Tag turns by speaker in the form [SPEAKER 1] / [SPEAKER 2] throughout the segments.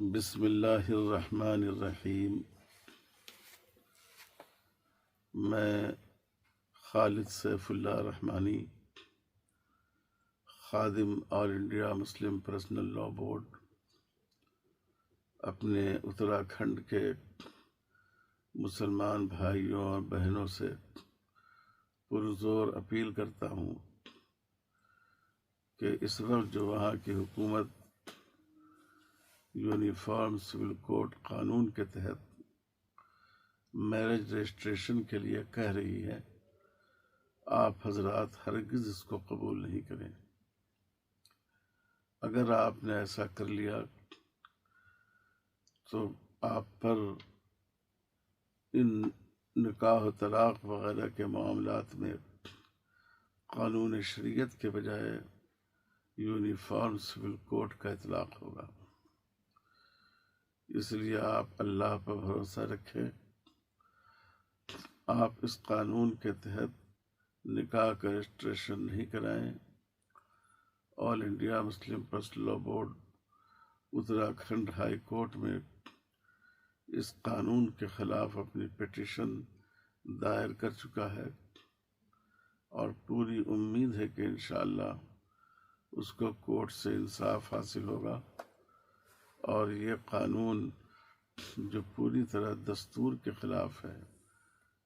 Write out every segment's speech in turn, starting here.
[SPEAKER 1] بسم اللہ الرحمن الرحیم۔ میں خالد سیف اللہ رحمانی، خادم all India Muslim personal law board, اپنے اتراکھنڈ کے مسلمان بھائیوں اور بہنوں سے پرزور اپیل کرتا ہوں کہ اس وقت جو وہاں کی حکومت یونیفارم سول کوڈ قانون کے تحت میرج رجسٹریشن کے لیے کہہ رہی ہے، آپ حضرات ہرگز اس کو قبول نہیں کریں۔ اگر آپ نے ایسا کر لیا تو آپ پر ان نکاح و طلاق وغیرہ کے معاملات میں قانون شریعت کے بجائے یونیفارم سول کوڈ کا اطلاق ہوگا۔ اس لیے آپ اللہ پر بھروسہ رکھیں، آپ اس قانون کے تحت نکاح کا رجسٹریشن نہیں کرائیں۔ All India Muslim personal law board Uttarakhand high court میں اس قانون کے خلاف اپنی پٹیشن دائر کر چکا ہے، اور پوری امید ہے کہ انشاءاللہ اس کو کورٹ سے انصاف حاصل ہوگا، اور یہ قانون جو پوری طرح دستور کے خلاف ہے،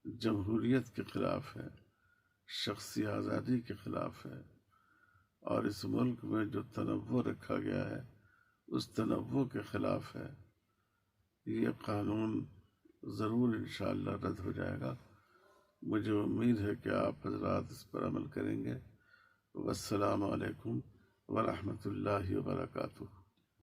[SPEAKER 1] جمہوریت کے خلاف ہے، شخصی آزادی کے خلاف ہے، اور اس ملک میں جو تنوع رکھا گیا ہے اس تنوع کے خلاف ہے، یہ قانون ضرور انشاءاللہ رد ہو جائے گا۔ مجھے امید ہے کہ آپ حضرات اس پر عمل کریں گے۔ والسلام علیکم ورحمۃ اللہ وبرکاتہ۔